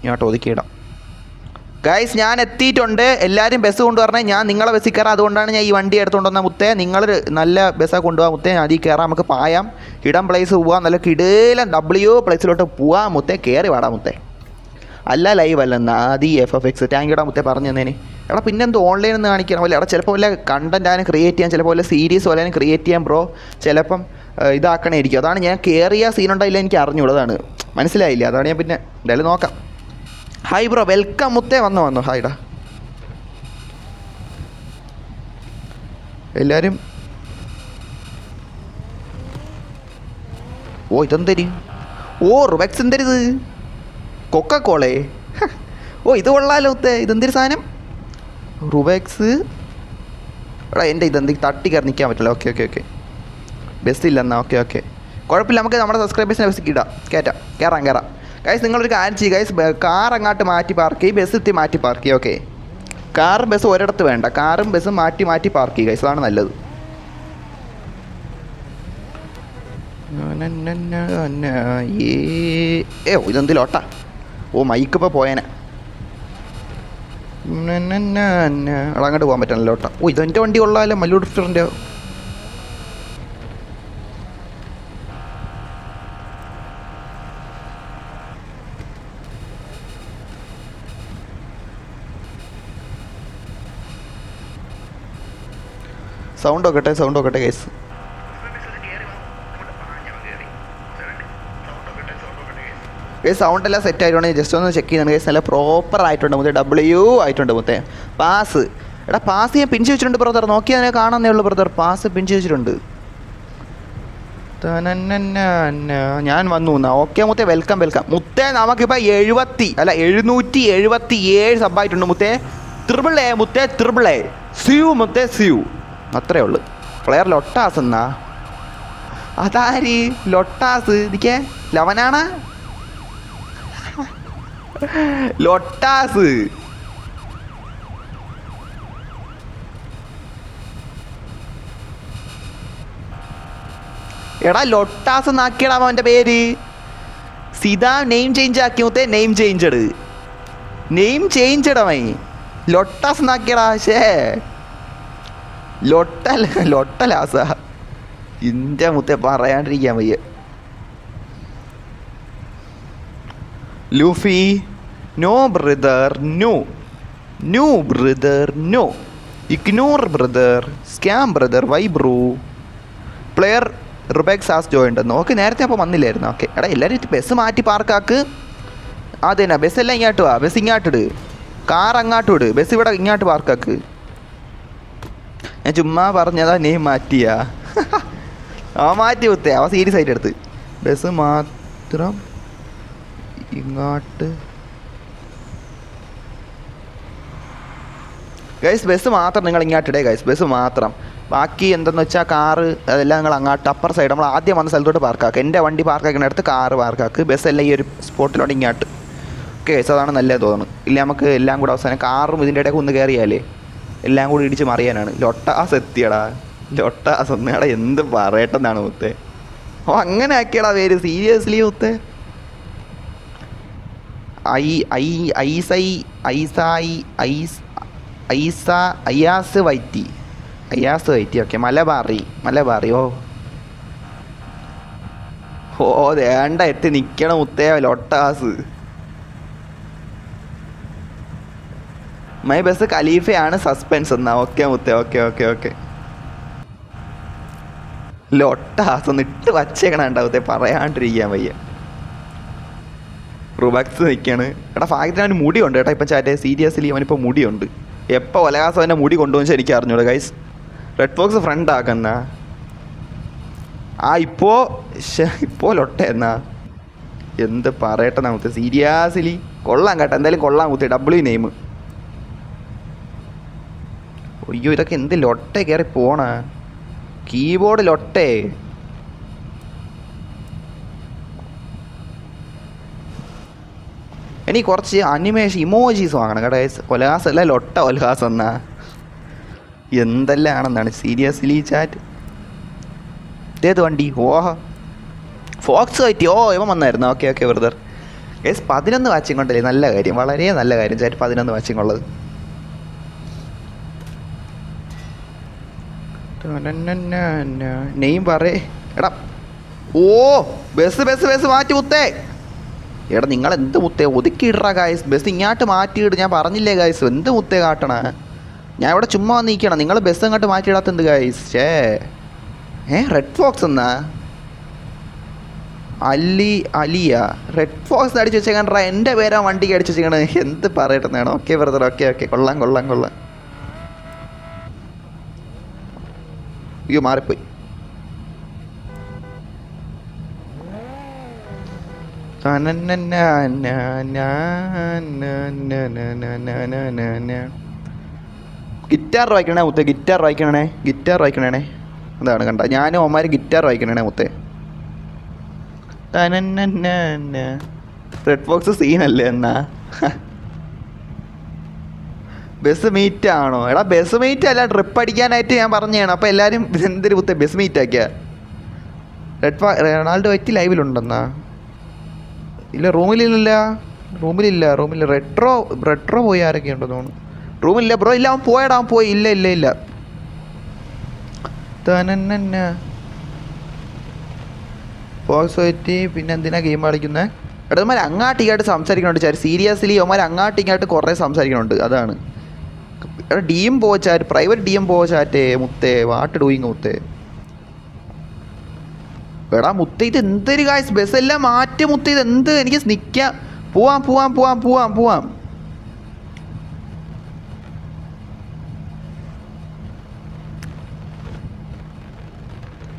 ഇങ്ങോട്ട് ഒതുക്കിയിടാം. ഗൈസ് ഞാൻ എത്തിയിട്ടുണ്ട്. എല്ലാവരും ബസ് കൊണ്ടുവരണേ. ഞാൻ നിങ്ങളെ ബസ്സിൽ കയറാം. അതുകൊണ്ടാണ് ഞാൻ ഈ വണ്ടി എടുത്തുകൊണ്ട് വന്ന മുത്തേ. നിങ്ങൾ നല്ല ബസ്സൊക്കെ കൊണ്ടുപോകാം മുത്തേ. അതിൽ കയറാം, നമുക്ക് പായാം, ഇടം പ്ലേസ് പോവാം, നല്ല കിടയിലും പ്ലേസിലോട്ട് പോവാം മുത്തേ. കയറി വാടാ മുത്തേ. അല്ല ലൈവ് അല്ലെന്നാ ആദി FFX. താങ്ക് യൂടാ മുത്തേ പറഞ്ഞു തന്നേന്. എടാ പിന്നെന്ത് ഓൺലൈനിൽ നിന്ന് കാണിക്കണം പോലെ. എടാ ചിലപ്പോൾ വല്ല കണ്ടൻറ്റ് ആനും ക്രിയേറ്റ് ചെയ്യാൻ, ചിലപ്പോൾ വല്ല സീരീസ് പോലെ ക്രിയേറ്റ് ചെയ്യാൻ ബ്രോ ചിലപ്പം ഇതാക്കണമായിരിക്കും. അതാണ് ഞാൻ കയറിയ സീനുണ്ടായില്ല, എനിക്ക് അറിഞ്ഞൂടതാണ്, മനസ്സിലായില്ല. അതാണ് ഞാൻ പിന്നെ എന്തായാലും നോക്കാം. ഹായ് ബ്രോ, വെൽക്കം മുത്തേ. വന്നു ഹായ്ടാ എല്ലാവരും. ഓ ഇതെന്തരി, ഓ റുബെക്സ് എന്തരിത്, കൊക്കക്കോളേ. ഓ ഇത് കൊള്ളാലോ മുത്തേ. ഇതെന്തൊരു സാധനം റുബെക്സ്. എടാ എൻ്റെ ഇതെന്തെങ്കിലും തട്ടി കയറി നിൽക്കാൻ പറ്റില്ല. ഓക്കെ ബസ്സില്ലെന്നാ. ഓക്കെ കുഴപ്പമില്ല, നമുക്ക് നമ്മുടെ സബ്സ്ക്രൈബേഴ്സിനെ ബസ്സിൽ കയറാം. ഗൈസ് നിങ്ങളൊരു കാര്യം ചെയ്യും ഗൈസ്, കാർ അങ്ങോട്ട് മാറ്റി പാർക്ക് ചെയ്യും, ബസ് എത്തി മാറ്റി പാർക്ക് ചെയ്യും. ഓക്കെ കാറും ബസ്സും ഒരിടത്ത് വേണ്ട, കാറും ബസ്സും മാറ്റി പാർക്ക് ചെയ്യും ഗൈസ്, അതാണ് നല്ലത്. ഇതെന്തിലോട്ടാ. ഓ മൈക്ക് ഇപ്പോൾ പോയേനെ. അങ്ങോട്ട് പോകാൻ പറ്റണല്ലോ ഓട്ടാ. ഓ ഇതെൻ്റെ വണ്ടി കൊള്ളാമല്ലോ, മല്ലു ഡ്രിഫ്റ്ററിൻ്റെ. സൗണ്ട് നോക്കട്ടെ കേസ്. സൗണ്ട് എല്ലാം സെറ്റ് ആയിട്ടുണ്ട്. ജസ്റ്റ് ഒന്ന് ചെക്ക് ചെയ്യുന്നുണ്ട് കേസ്. നല്ല പ്രോപ്പർ ആയിട്ടുണ്ട് മുത്തേ. W ആയിട്ടുണ്ട് മുത്തേ. പാസ്, എടാ പാസ് ഞാൻ പിഞ്ച് വെച്ചിട്ടുണ്ട് ബ്രദർ. നോക്കിയാൽ അതിനെ കാണാന്നേ ഉള്ളൂ ബ്രദർ. പാസ് പിഞ്ച് വെച്ചിട്ടുണ്ട്. ഞാൻ വന്നു എന്നാ. ഓക്കെ മുത്തേ, വെൽക്കം മുത്തേ. നമുക്കിപ്പോൾ 777 സബ്ബായിട്ടുണ്ട് മുത്തേ. ത്രിബിൾ A മുത്തേ, ത്രിബിൾ A. സ്യൂ മുത്തേ, സ്യൂ. അത്രേ ഉള്ളു. പ്ലെയർ ലൊട്ടാസ് എന്നാ. അതാര് ലൊട്ടാസ്? ഇരിക്കേ ലവനാണ് ലൊട്ടാസ്. എടാ ലൊട്ടാസ് എന്നാക്കിയടാ അവൻ്റെ പേര്. സിതാ നെയിം ചേഞ്ച് ആക്കി മുത്തേ. നെയിം ചേഞ്ച് ലൊട്ടാസ് എന്നാക്കിയടാ. ലൊട്ടലാസ. ഇൻ്റെ മുത്തേ പറയാണ്ടിരിക്കാൻ വയ്യ. Luffy no brother, no brother, no ignore brother, scam brother, why bro. Player Rubex has joined. നോക്ക് നേരത്തെ അപ്പോൾ വന്നില്ലായിരുന്നു. ഓക്കെ എടാ എല്ലാവരും ബസ് മാറ്റി പാർക്കാക്ക്. അതന്നെ ബസ്സെല്ലാം ഇങ്ങോട്ട് വാ. ബസ് ഇങ്ങോട്ടിട്, കാർ അങ്ങോട്ട് വിട്, ബസ് ഇവിടെ ഇങ്ങോട്ട് പാർക്കാക്ക്. ഞാൻ ചുമ്മാ പറഞ്ഞതാ. നെയിം മാറ്റിയാ? മാറ്റി കുത്തേ. അവ സീരിയസ് ആയിട്ട് എടുത്ത്. ബസ് മാത്രം ഇങ്ങോട്ട് ഗൈസ്. ബസ് മാത്രം നിങ്ങൾ ഇങ്ങോട്ടിടേ ഗൈസ്. ബസ് മാത്രം. ബാക്കി എന്തെന്ന് വെച്ചാൽ കാറ് അതെല്ലാം നിങ്ങൾ അങ്ങോട്ട് അപ്പർ സൈഡ് നമ്മൾ ആദ്യം വന്ന സ്ഥലത്തോട്ട് പാർക്കാക്കുക. എൻ്റെ വണ്ടി പാർക്കാക്കുന്ന അടുത്ത് കാറ് പാർക്കാക്ക്. ബസ്സെല്ലാം ഈ ഒരു സ്പോട്ടിലോട്ട് ഇങ്ങോട്ട്. ഓക്കെ ഗൈസ്, അതാണ് നല്ലത് തോന്നുന്നു. ഇല്ല നമുക്ക് എല്ലാം കൂടെ അവസാനം കാറും ഇതിൻ്റെ ഇടയ്ക്ക് ഒന്ന് കയറിയാലേ എല്ലാം കൂടി ഇടിച്ച് മറിയാനാണ്. ലൊട്ടാസ് എത്തിയടാ. ലൊട്ടാസ് ഒന്നേടാ. എന്ത് പറയട്ടെന്നാണ് മുത്തേ. ഓ അങ്ങനെ ആക്കിയടാ പേര്. സീരിയസ്ലി മുത്തേ. അയ്യാസ് വൈറ്റി. ഓക്കെ മലബാറി. ഓ വേണ്ട എത്തി നിൽക്കണം മുത്തേ. ലൊട്ടാസ്. മൈ ബസ് ഖലീഫയാണ്. സസ്പെൻസ് എന്നാ. ഓക്കെ മുത്തേ. ഓക്കെ ലൊട്ടാസ് ഒന്ന് ഇട്ട് വച്ചേക്കണുണ്ടാവത്തെ. പറയാണ്ടിരിക്കാൻ വയ്യ. റുബക്സ് നിൽക്കുകയാണ്. എടാ ഭാഗ്യത്തിന് അവന് മുടിയുണ്ട് കേട്ടോ. ഇപ്പം ചാറ്റേ സീരിയസ്ലി അവനിപ്പോൾ മുടിയുണ്ട്. എപ്പോൾ ഒലകാസം അവൻ്റെ മുടി കൊണ്ടുപോകുന്ന എനിക്ക് അറിഞ്ഞൂടെ ഗൈസ്. റെഡ് ഫോക്സ് ഫ്രണ്ട് ആക്കുന്ന ഇപ്പോൾ ലൊട്ട എന്നാ. എന്ത് പറയട്ടെ നമുക്ക്. സീരിയസ്ലി കൊള്ളാം കേട്ടോ. എന്തായാലും കൊള്ളാം കുത്തി. W name. അയ്യോ ഇതൊക്കെ എന്ത് ലൊട്ടേ കയറി പോണ. കീബോർഡ് ലൊട്ടേ. എനിക്ക് കുറച്ച് അനിമേഷൻ ഇമോജീസ് വാങ്ങണം കേട്ടോ. ഒലഹാസ് അല്ല ലൊട്ട ഒലഹാസ് എന്നാ. എന്തെല്ലാം ആണെന്നാണ് സീരിയസ്ലി ചാറ്റ്. ഇതേത് വണ്ടി? ഓഹോ ഫോക്സ് വൈറ്റി. ഓ ഇവൻ വന്നായിരുന്നു. Okay brother. ഗൈസ് 11 വാച്ചിങ് ഉണ്ടല്ലേ, നല്ല കാര്യം, വളരെ നല്ല കാര്യം ചേട്ടൻ 11 വാച്ചിങ് ഉള്ളത്. നെയ്യും പറയേ എടാ. ഓ ബസ് മാറ്റി മുത്തേ. എടാ നിങ്ങൾ എന്ത് മുത്തേ ഒതുക്കിയിടറാ ഗായ്സ്, ബസ് ഇങ്ങോട്ട് മാറ്റിയിട്. ഞാൻ പറഞ്ഞില്ലേ ഗായ്സ്, എന്ത് മുത്തേ കാട്ടണ. ഞാൻ ഇവിടെ ചുമ്മാ വന്ന് നിൽക്കണം, നിങ്ങൾ ബസ് അങ്ങോട്ട് മാറ്റിയിടാത്തെന്ത് ഗായ്സ്. റെഡ് ഫോക്സ് എന്നാ അലിയ റെഡ് ഫോക്സ് അടിച്ച് വെച്ചേക്കണ്ടാ. എൻ്റെ പേരാ വണ്ടിക്ക് അടിച്ച് വെച്ചേക്കണ. എന്ത് പറയട്ടെന്നാണ്. ഓക്കെ ബ്രദർ, ഓക്കെ കൊള്ളാം. അയ്യോ മാറിപ്പോയി. ഗിറ്റാർ വായിക്കണേ മുത്തേ, ഗിറ്റാർ വായിക്കണേ. അതാണ് കണ്ട, ഞാനും അവന്മാർ ഗിറ്റാർ വായിക്കണേ മുത്തേ. റെഡ് ഫോക്സ് സീനല്ലേ എന്നാ. ബസ് മീറ്റ് ആണോ? എടാ ബസ് മീറ്റ് അല്ല, ട്രിപ്പ് അടിക്കാനായിട്ട് ഞാൻ പറഞ്ഞതാണ്. അപ്പോൾ എല്ലാവരും എന്തൊരു മുത്തേ ബസ് മീറ്റ് ആക്കിയ. റൊണാൾഡോ വെറ്റി ലൈവിലുണ്ടെന്നാ? ഇല്ല റൂമിലില്ല. റെട്രോ പോയി ആരൊക്കെ ഉണ്ടെന്ന് തോന്നുന്നു. റൂമില്ല ബ്രോ, ഇല്ല അവൻ പോയടാ, അവൻ പോയി. ഇല്ല ഫോക്സ് വെറ്റി. പിന്നെ എന്തിനാ ഗെയിം കളിക്കുന്നത്? എടാ അവന്മാർ അങ്ങാട്ടിങ്ങായിട്ട് സംസാരിക്കണുണ്ട്. സീരിയസ്ലി അവന്മാർ അങ്ങാട്ടിങ്ങായിട്ട് കുറേ സംസാരിക്കണുണ്ട്. അതാണ് എടാ DM പോവാ, പ്രൈവറ്റ് DM പോവാ മുത്തേ. വാട്ട് ഡൂയിങ് മുത്തേ. എടാ മുത്തേ ഇത് എന്തൊരു ഗായ്സ്, ബസ് എല്ലാം മാറ്റി മുത്തേ. ഇത് എന്ത്, എനിക്ക് നിൽക്കാം. പോവാം.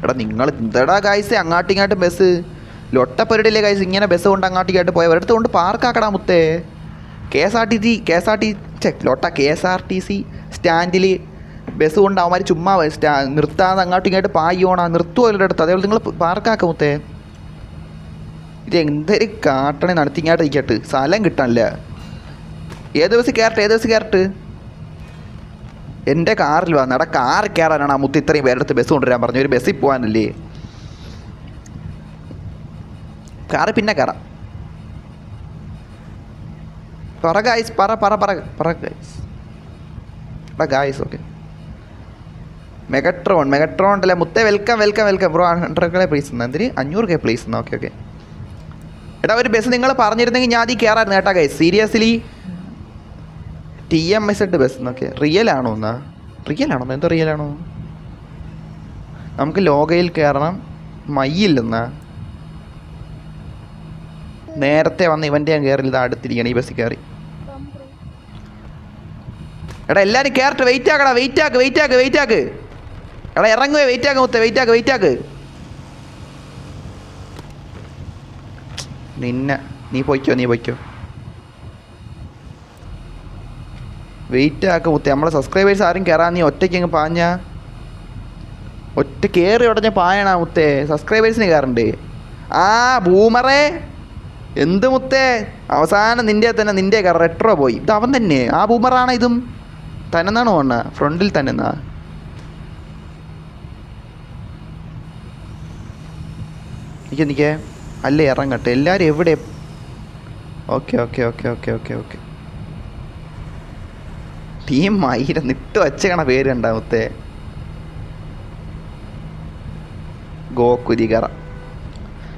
എടാ നിങ്ങൾ എന്താടാ ഗായ്സ് അങ്ങാട്ടിങ്ങാട്ട് ബസ് ലൊട്ടപ്പരടില്ലേ ഗായ്സ്. ഇങ്ങനെ ബസ് കൊണ്ട് അങ്ങാട്ടിങ്ങാട്ട് പോയ ഒരിടത്ത് കൊണ്ട് പാർക്കാക്കടാ മുത്തേ. KSRTC സ്റ്റാൻഡിൽ ബസ് കൊണ്ട് അവന്മാർ ചുമ്മാ നിർത്താതെ അങ്ങോട്ടും ഇങ്ങോട്ട് പായോണാ നിർത്തുമല്ലോ അടുത്ത്. അതേപോലെ നിങ്ങൾ പാർക്കാക്ക മുത്തേ. ഇത് എന്തൊരു കാട്ടണേ നടത്തി ഇങ്ങോട്ട് നിൽക്കട്ട്, സ്ഥലം കിട്ടാനില്ല. ഏത് ബസ് കയറട്ട്? എൻ്റെ കാറിൽ വന്ന. എടാ കാർ കയറാനാണ് ആ മുത്ത് ഇത്രയും പേരെടുത്ത് ബസ് കൊണ്ടുവരാൻ പറഞ്ഞു. ഒരു ബസ്സിൽ പോകാനല്ലേ. കാറ് പിന്നെ കയറാം. പറ ഗായ്സ്. ഓക്കെ. മെഗട്രോൺ അല്ലേ മുത്തേ. Welcome bro. 100K പ്ലീസ് എന്നാ, എന്തിന് 500K പ്ലീസ് എന്നാ. ഓക്കെ. എടാ ഒരു ബസ് നിങ്ങൾ പറഞ്ഞിരുന്നെങ്കിൽ ഞാൻ അതിൽ കയറായിരുന്നു കേട്ടാ ഗൈസ്. സീരിയസ്ലി TMS ബസ് എന്നൊക്കെ റിയലാണോ? എന്താ റിയലാണോ? നമുക്ക് ലോകയിൽ കയറണം. മയ്യില്ലെന്നാ നേരത്തെ വന്ന് ഇവൻ്റെ ഞാൻ കയറില്ല. അടുത്തിരിക്കണം ഈ ബസ്സിൽ കയറി. എടാ എല്ലാവരും കയറട്ടെ. വെയിറ്റ് ആക്ക്. എടാ ഇറങ്ങുവേ. വെയിറ്റ് ആക്ക്. നീ പൊയ്ക്കോ. വെയിറ്റ് ആക്ക് മുത്തേ. നമ്മളെ സബ്സ്ക്രൈബേഴ്സ് ആരും കയറാൻ നീ ഒറ്റയ്ക്ക് അങ്ങ് പാഞ്ഞാ. ഒറ്റ കയറി ഉടനെ പായണ മുത്തേ. സബ്സ്ക്രൈബേഴ്സിന് കയറണ്ടേ. ബൂമറേ എന്ത് മുത്തേ. അവസാനം നിൻ്റെ റെട്രോ പോയി. ഇത് അവൻ തന്നെ. ആ ബൂമറാണ് ഇതും തന്നെന്നാണ് തോന്നുക. ഫ്രണ്ടിൽ തന്നെന്നാ. നിൽക്കേ അല്ലേ ഇറങ്ങട്ടെ. എല്ലാവരും എവിടെ? ഓക്കെ. ടീം മയിരം നിട്ട് വച്ചേക്കണ പേര് കണ്ടാമത്തെ. ഗോകുരികറ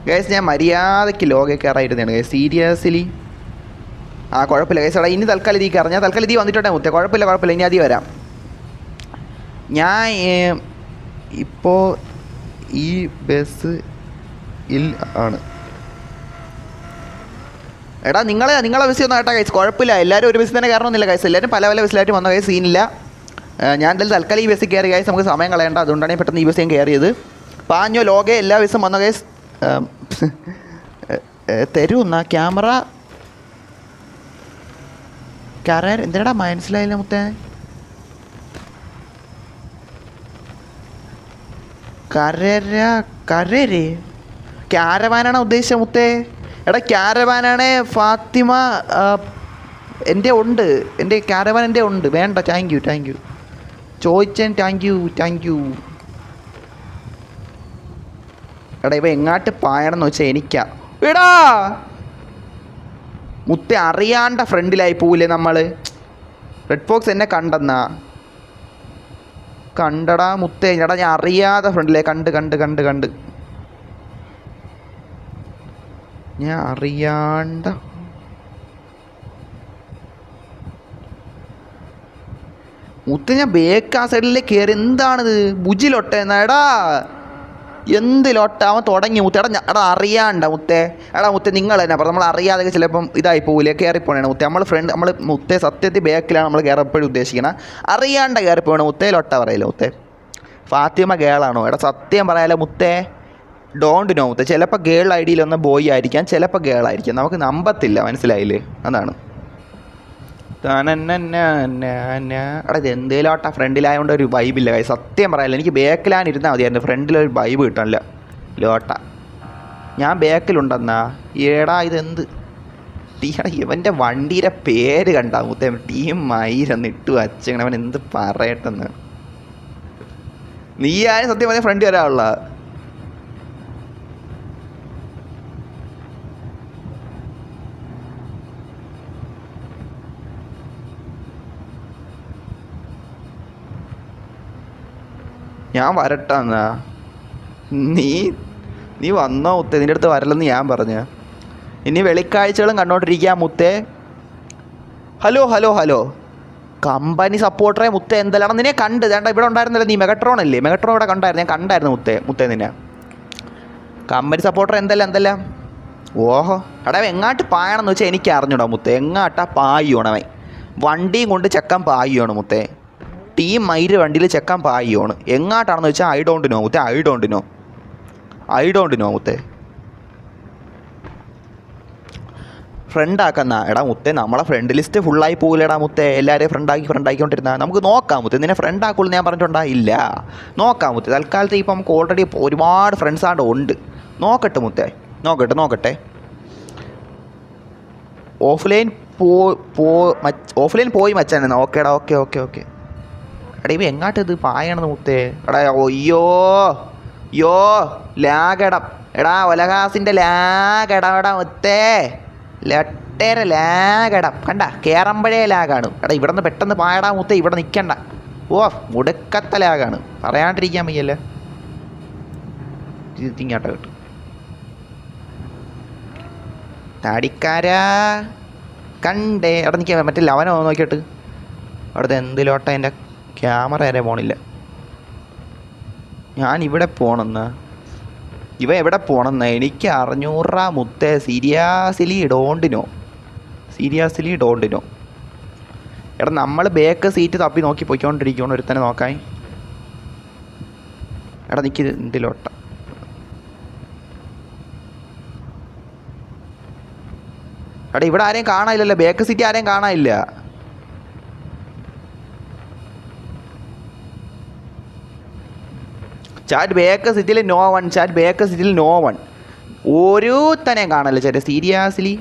ഗൈസ്. ഞാൻ മര്യാദയ്ക്ക് ലോകെ കയറായിരുന്നതാണ് ഗൈസ്. സീരിയസ്ലി കുഴപ്പമില്ല ഗൈസ്. എടാ ഇനി തൽക്കാലം ഇതീ കയറാം. ഞാൻ തൽക്കാലം ഇതീ വന്നിട്ടുണ്ടേ മുത്തേ. കുഴപ്പമില്ല. ഇനി അതി വരാം. ഞാൻ ഇപ്പോൾ ഈ ബസ് ആണ്. എടാ നിങ്ങളെ ബസ് ഒന്നും കേട്ടാ ഗൈസ്. കുഴപ്പമില്ല. എല്ലാവരും ഒരു ബസ്സിൽ തന്നെ കയറണമെന്നില്ല ഗൈസ്. എല്ലാവരും പല ബസ്സിലായിട്ട് വന്ന ഗൈസ്. സീനില്ല. ഞാൻ എന്തായാലും തൽക്കാലം ഈ ബസ്സിൽ കയറി ഗൈസ്. നമുക്ക് സമയം കളയണ്ട. അതുകൊണ്ടാണ് ഞാൻ പെട്ടെന്ന് ഈ ബസ് ഞാൻ കയറിയത്. പാഞ്ഞോ ലോകെ എല്ലാ ബസ്സും വന്ന ഗൈസ്. തരൂന്നാ ക്യാമറ എന്തിനാടാ മനസ്സിലായില്ല മുത്തേ. ക്യാരവാനാണ് ഉദ്ദേശിച്ച മുത്തേ. എടാ ക്യാരവാനാണ് ഫാത്തിമ. എൻ്റെ ഉണ്ട്. എൻ്റെ ക്യാരവാൻ എൻ്റെ ഉണ്ട്. വേണ്ട. താങ്ക് യു ചോദിച്ചാൻ. Thank you. എടാ ഇവ എങ്ങാട്ട് പായണമെന്ന് വെച്ചാൽ എനിക്കാ. എടാ മുത്തേ അറിയാണ്ട ഫ്രണ്ടിലായി പോവില്ലേ നമ്മൾ. റെഡ് ഫോക്സ് എന്നെ കണ്ടടാ മുത്തേ. എടാ ഞാൻ അറിയാതെ ഫ്രണ്ടിലേ കണ്ട് ഞാൻ അറിയാണ്ട. മുത്തേ ഞാൻ ബേക്ക് ആ സൈഡിലേക്ക് കയറി. എന്താണിത് ബുജിലൊട്ട എന്നാടാ, എന്ത് ലൊട്ട അവൻ തുടങ്ങി മുത്തേ. എടാ അറിയാണ്ട മുത്തേ. മുത്തേ നിങ്ങൾ തന്നെ പറഞ്ഞു, നമ്മൾ അറിയാതെ ചിലപ്പം ഇതായി പോകില്ലേ, കയറിപ്പോണേ മുത്തേ. നമ്മൾ മുത്തേ സത്യത്തിൽ ബേക്കിലാണ് നമ്മൾ കയറപ്പോഴും ഉദ്ദേശിക്കണം. അറിയാണ്ട കയറിപ്പോണ മുത്തേ. ലൊട്ട പറയില്ല മുത്തേ. ഫാത്തിമ ഗേളാണോ? സത്യം പറയാലോ മുത്തേ. ഡോണ്ട് നോ മുത്തേ. ചിലപ്പോൾ ഗേൾ ഐ ഡിയിലൊന്ന് ബോയ് ആയിരിക്കാം, ചിലപ്പോൾ ഗേൾ ആയിരിക്കാം, നമുക്ക് നമ്പത്തില്ല. മനസ്സിലായില്ലേ? അതാണ്. ഇത് എന്തേലോട്ടാ ഫ്രണ്ടിലായതുകൊണ്ട് ഒരു വൈബില്ല. സത്യം പറയാനില്ല, എനിക്ക് ബേക്കിലാണ് ഇരുന്നാൽ മതിയായിരുന്നു, ഫ്രണ്ടിലൊരു വൈബ് കിട്ടണില്ല. ലോട്ട ഞാൻ ബേക്കിലുണ്ടെന്നാ. ഇതെന്ത് ഇവൻ്റെ വണ്ടിയുടെ പേര് കണ്ടാ മുത്തേ, ടീം മയിരെന്ന് ഇട്ടു വച്ചങ്ങനെ. അവൻ എന്ത് പറയട്ടെന്ന്. നീ ആരും സത്യം പറഞ്ഞാൽ ഫ്രണ്ട് വരാനുള്ള. ഞാൻ വരട്ടാന്നാ. നീ വന്നോ മുത്തേ? നിൻ്റെ അടുത്ത് വരലെന്ന് ഞാൻ പറഞ്ഞ. ഇനി വെളിക്കാഴ്ചകളും കണ്ടോണ്ടിരിക്കുക മുത്തേ. ഹലോ കമ്പനി സപ്പോർട്ടറെ മുത്തേ. എന്തെല്ലാം നിന്നെ കണ്ട് വേണ്ട ഇവിടെ ഉണ്ടായിരുന്നല്ലോ. നീ മെഗട്രോൺ അല്ലേ? മെഗട്രോൺ ഇവിടെ കണ്ടായിരുന്നു, ഞാൻ കണ്ടായിരുന്നു മുത്തേ നിന്നെ. കമ്പനി സപ്പോർട്ടർ എന്തെല്ലാം. ഓഹോ എങ്ങാട്ട് പായണമെന്ന് വെച്ചാൽ എനിക്ക് അറിഞ്ഞൂടാ മുത്തേ. എങ്ങാട്ടാ പായോണവൻ വണ്ടിയും കൊണ്ട് ചെക്കൻ പായാണ് മുത്തേ. ടീം മയിര് വണ്ടിയിൽ ചെക്കൻ പായാണ്. എങ്ങാട്ടാണെന്ന് വെച്ചാൽ ഐ ഡോണ്ട് നോ മുത്തേ. ഐ ഡോണ്ട് നോ മുത്തേ. ഫ്രണ്ടാക്കുന്ന മുത്തേ, നമ്മളെ ഫ്രണ്ട് ലിസ്റ്റ് ഫുള്ളായി പോകില്ലടാ മുത്തേ. എല്ലാവരെയും ഫ്രണ്ടാക്കിക്കൊണ്ടിരുന്ന നമുക്ക് നോക്കാം മുത്തേ. നിന്നെ ഫ്രണ്ടാക്കുള്ളൂ ഞാൻ പറഞ്ഞിട്ടുണ്ടാ? ഇല്ല, നോക്കാം മുത്തേ. തൽക്കാലത്ത് ഇപ്പോൾ നമുക്ക് ഓൾറെഡി ഒരുപാട് ഫ്രണ്ട്സ് ആണ്ട് ഉണ്ട്. നോക്കട്ടെ മുത്തേ, നോക്കട്ടെ. ഓഫ്ലൈൻ പോയി മച്ചാനെന്നാ. ഓക്കേടാ, ഓക്കെ. ഇവ എങ്ങാട്ടിത് പായണെന്ന് മുത്തേ. അയ്യോ ലാഗടം. ഒലകാസിൻ്റെ ലാഗട മുത്തേ. ലട്ടേരെ ലാഗടം കണ്ട, കയറുമ്പോഴേ ലാഗാണ്. ഇവിടെ നിന്ന് പെട്ടെന്ന് പായടാ മുത്തേ. ഇവിടെ നിൽക്കണ്ട. മുടുക്കത്തെ ലാഗാണ്, പറയാണ്ടിരിക്കാൻ വയ്യല്ലേ. ഇങ്ങോട്ട് കിട്ടും താടിക്കാരാ കണ്ടേ. നിൽക്കാൻ മറ്റേ ലവനോ നോക്കിയിട്ട്. അവിടുത്തെ എന്തിലോട്ട എൻ്റെ ക്യാമറ വരെ പോണില്ല. ഞാനിവിടെ പോണെന്ന്. ഇവ എവിടെ പോണെന്ന് എനിക്ക് അറിഞ്ഞൂറാ മുത്തേ. Seriously don't know. നമ്മൾ ബേക്ക് സീറ്റ് തപ്പി നോക്കി പോയിക്കൊണ്ടിരിക്കുകയാണ് ഒരുത്തനെ നോക്കാൻ. നിൽക്കി എന്തിലോട്ട. ഇവിടെ ആരെയും കാണാനില്ലല്ലോ. ബേക്ക് സീറ്റ് ആരെയും കാണാനില്ല. ചാറ്റ് ബേക്ക് സിറ്റിയിൽ നോ വൺ. ഓരോരുത്തനെയും കാണല്ലോ ചേട്ടാ. സീരിയസ്ലി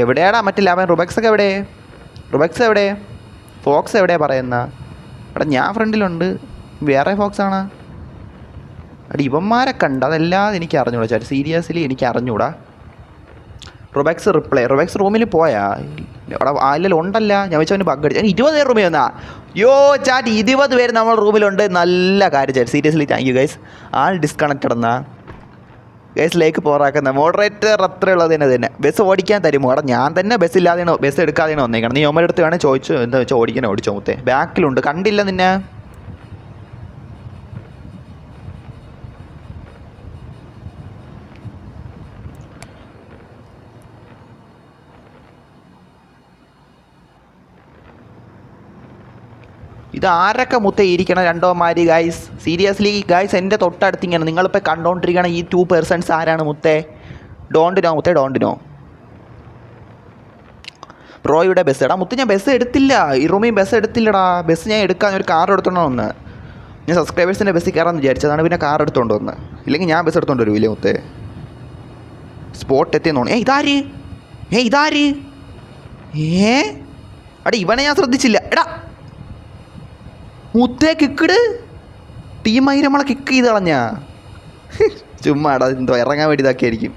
എവിടെയാടാ മറ്റില്ല അവൻ? റുബക്സ് എവിടെ? ഫോക്സ് എവിടെ പറയുന്ന? ഞാൻ ഫ്രണ്ടിലുണ്ട്. വേറെ ഫോക്സ് ആണ്. ഇവന്മാരെ കണ്ട അതല്ലാതെ എനിക്ക് അറിഞ്ഞൂടാ ചേട്ടാ. സീരിയസ്ലി എനിക്ക് അറിഞ്ഞൂടാ. റുബക്സ് റൂമിൽ പോയാ? അല്ലല്ലോ, ഉണ്ടല്ല. ഞാൻ വെച്ചവന് ബഗ് അടിച്ചു. 20 പേര് റൂമിൽ വന്നാ. ചാറ്റ് 20 പേര് നമ്മൾ റൂമിലുണ്ട്. നല്ല കാര്യം chat. Seriously thank you guys. Disconnected എന്നാ ഗൈസ്. ലേക്ക് പോറാക്കുന്ന മോഡറേറ്റർ അത്ര ഉള്ളത് തന്നെ. ബസ് ഓടിക്കാൻ തരുമോ? ഞാൻ തന്നെ ബസ് എടുക്കാതെയാണ് വന്നേക്കണം. നീ ഒമ്മയുടെ അടുത്ത് വേണേൽ ചോദിച്ചു. എന്താ വെച്ചാൽ ഓടിച്ചോ മുത്തേ. ബാക്കിലുണ്ട്, കണ്ടില്ല നിന്നെ. ഇത് ആരൊക്കെ മുത്തേ ഇരിക്കണം? രണ്ടോമാര് ഗൈസ്. സീരിയസ്ലി ഗൈസ്, എൻ്റെ തൊട്ടടുത്ത് ഇങ്ങനെ നിങ്ങളിപ്പോൾ കണ്ടുകൊണ്ടിരിക്കണം. ഈ 2 പേഴ്സൺസ് ആരാണ് മുത്തേ? Don't know. ബ്രോയുടെ ബസ്. മുത്തേ ഞാൻ ബസ് എടുത്തില്ല. ഈ റൂമിൽ ബസ് എടുത്തില്ലടാ. ബസ് ഞാൻ എടുക്കാൻ ഒരു കാർ എടുത്തോണ്ട് വന്ന്. ഞാൻ സബ്സ്ക്രൈബേഴ്സിൻ്റെ ബസ്സിൽ കയറാമെന്ന് വിചാരിച്ചതാണ്. പിന്നെ കാർ എടുത്തോണ്ട് വന്ന്. ഇല്ലെങ്കിൽ ഞാൻ ബസ് എടുത്തോണ്ട് വരൂല്ലേ മുത്തേ. സ്പോട്ട് എത്തിയെന്ന് തോന്നി. ഇതാര്? ഇവനെ ഞാൻ ശ്രദ്ധിച്ചില്ല. മുത്തേ കിക്കിട്. ടീമായി നമ്മളെ കിക്ക് ചെയ്ത് കളഞ്ഞാ. ചുമ്മാടാ എന്തോ ഇറങ്ങാൻ വേണ്ടി ഇതൊക്കെ ആയിരിക്കും.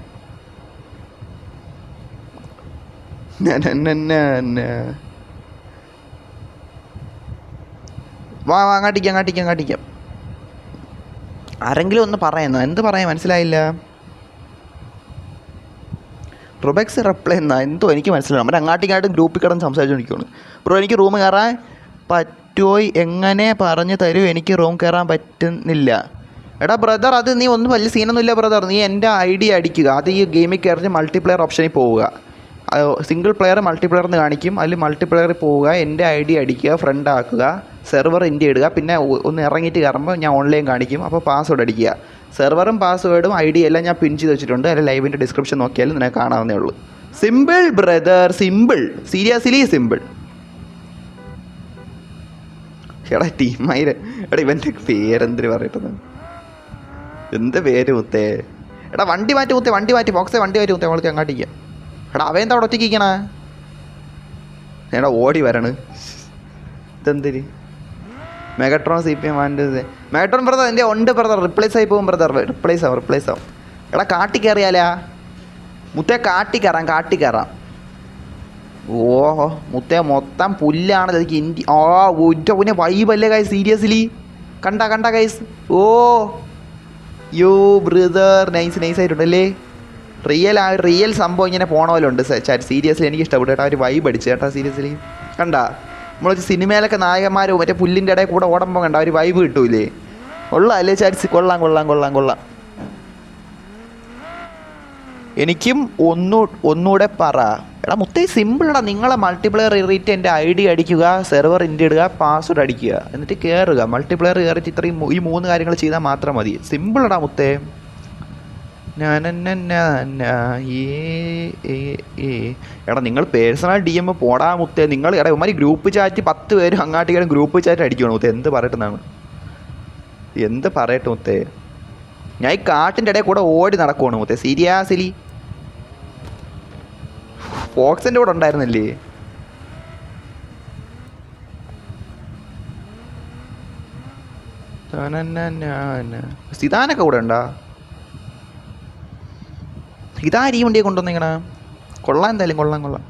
വാ അങ്ങാട്ടിക്കാം. ആരെങ്കിലും ഒന്ന് പറയുന്നോ? എന്ത് പറയാൻ മനസ്സിലായില്ല. റൊബെക്സ് റിപ്ലൈ എന്നാ എന്തോ എനിക്ക് മനസ്സിലായി. നമ്മുടെ അങ്ങാട്ടിങ്ങാട്ടും ഗ്രൂപ്പിൽ കിടന്ന് സംസാരിച്ചുകൊണ്ടിരിക്കുകയാണ്. ബ്രോ എനിക്ക് റൂം കയറാൻ പറ്റുമോ? എങ്ങനെ പറഞ്ഞു തരൂ, എനിക്ക് റൂം കയറാൻ പറ്റുന്നില്ല. എടാ ബ്രദർ, അത് നീ ഒന്നും വലിയ സീനൊന്നുമില്ല ബ്രദർ. നീ എൻ്റെ ID അടിക്കുക, അത് ഈ ഗെയിമിൽ കയറി മൾട്ടിപ്ലെയർ ഓപ്ഷനിൽ പോവുക. സിംഗിൾ പ്ലെയർ മൾട്ടിപ്ലെയർ എന്ന് കാണിക്കും, അതിൽ മൾട്ടിപ്ലെയറിൽ പോവുക, എൻ്റെ ID അടിക്കുക, ഫ്രണ്ട് ആക്കുക, സെർവർ ഇന്ത്യ ഇടുക, പിന്നെ ഒന്ന് ഇറങ്ങിയിട്ട് കയറുമ്പോൾ ഞാൻ ഓൺലൈൻ കാണിക്കും, അപ്പോൾ പാസ്വേഡ് അടിക്കുക. സെർവറും പാസ്വേഡും ID എല്ലാം ഞാൻ പിൻ ചെയ്ത് വെച്ചിട്ടുണ്ട്. അതിൽ ലൈവിൻ്റെ ഡിസ്ക്രിപ്ഷൻ നോക്കിയാലും നിനക്ക് കാണാവുന്നേ ഉള്ളൂ. Simple brother, simple, seriously simple. എടാ ടീമായിര, എടാ ഇവൻ്റെ പേരെന്തിന് പറയട്ടത്? എന്ത് പേര് മുത്തേ? എടാ വണ്ടി മാറ്റി ബോക്സേ വണ്ടി മാറ്റി മുത്തേ, നമ്മൾക്ക് അങ്ങാട്ടിരിക്കാം. എടാ അവൻ എന്താ അവിടെ ഒറ്റയ്ക്കിരിക്കണ? എടാ ഓടി വരണ്. ഇതെന്തിന്? മെഗട്രോൺ CPM മെഗട്രോൺ ബ്രദർ എൻ്റെ ഉണ്ട് ബ്രദർ. റിപ്ലേസ് ആയി പോകും ബ്രദർ, റിപ്ലേസ് ആവും. എടാ കാട്ടി കയറിയാലാ മുത്തേ? കാട്ടി കയറാം. ഓഹോ മുത്തേ, മൊത്തം പുല്ലാണ് എനിക്ക്. പിന്നെ വൈബല്ലേ ഗൈസ്, സീരിയസ്ലി കണ്ട ഗൈസ്. ഓ യോ ബ്രദർ, നൈസ് ആയിട്ടുണ്ടല്ലേ. റിയൽ സംഭവം ഇങ്ങനെ പോണ പോലെ ഉണ്ട്. സീരിയസ്ലി എനിക്ക് ഇഷ്ടപ്പെട്ടു കേട്ടോ. ഒരു വൈബ് അടിച്ചു കേട്ടോ സീരിയസ്ലി. കണ്ട നമ്മൾ സിനിമയിലൊക്കെ നായകന്മാരും മറ്റേ പുല്ലിൻ്റെ ഇടയിൽ കൂടെ ഓടുമ്പോൾ കണ്ട ഒരു വൈബ് കിട്ടൂലേ? അല്ലേ ചാരിച്ച്? കൊള്ളാം. എനിക്കും ഒന്നുകൂടെ പറ. എടാ മുത്തേ സിമ്പിളാ. നിങ്ങളെ മൾട്ടിപ്ലെയർ കയറിയിട്ട് എൻ്റെ ID അടിക്കുക, സെർവർ ഇന്ത്യ ഇടുക, പാസ്വേഡ് അടിക്കുക, എന്നിട്ട് കയറുക. മൾട്ടിപ്ലെയർ കയറിയിട്ട് ഇത്രയും ഈ 3 കാര്യങ്ങൾ ചെയ്താൽ മാത്രം മതി. സിമ്പിളടാ മുത്തേ. എടാ നിങ്ങൾ പേഴ്സണൽ DM പോടാ മുത്തേ. നിങ്ങൾ എടാ ഇവന്മാർ ഗ്രൂപ്പ് ചാറ്റ് 10 പേര് അങ്ങാട്ടിക്കാരും ഗ്രൂപ്പ് ചാറ്റ് അടിക്കണം മുത്തേ. എന്ത് പറയട്ടെ മുത്തേ? ഞാൻ ഈ കാട്ടിൻ്റെ ഇടയിൽ കൂടെ ഓടി നടക്കുവാണ് മുത്തേ, സീരിയസ്ലി. ഫോക്സിൻ്റെ കൂടെ ഉണ്ടായിരുന്നില്ലേ? സിതാനൊക്കെ കൂടെ ഉണ്ടാ? ഇതാരീ വണ്ടിയെ കൊണ്ടുവന്നിങ്ങനെ? കൊള്ളാം, എന്തായാലും കൊള്ളാം.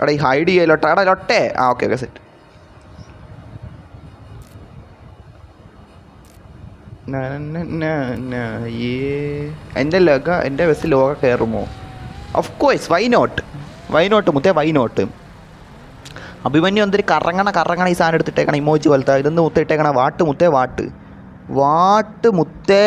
എടാ ഈ ഹൈഡ് ചെയ്യലോട്ടെ. എടാ ലൊട്ടേ. Okay set. എൻ്റെ ബസ്സിൽ ലോക കയറുമോ? ഓഫ് കോഴ്സ്, വൈ നോട്ട് മുത്തേ, വൈ നോട്ട്. അഭിമന്യു എന്തൊരു കറങ്ങണ ഈ സാധനം എടുത്തിട്ടേക്കണം, ഇമോജി പോലത്തെ. ഇതൊന്ന് മുത്തേ ഇട്ടേക്കണ. വാട്ട് മുത്തേ.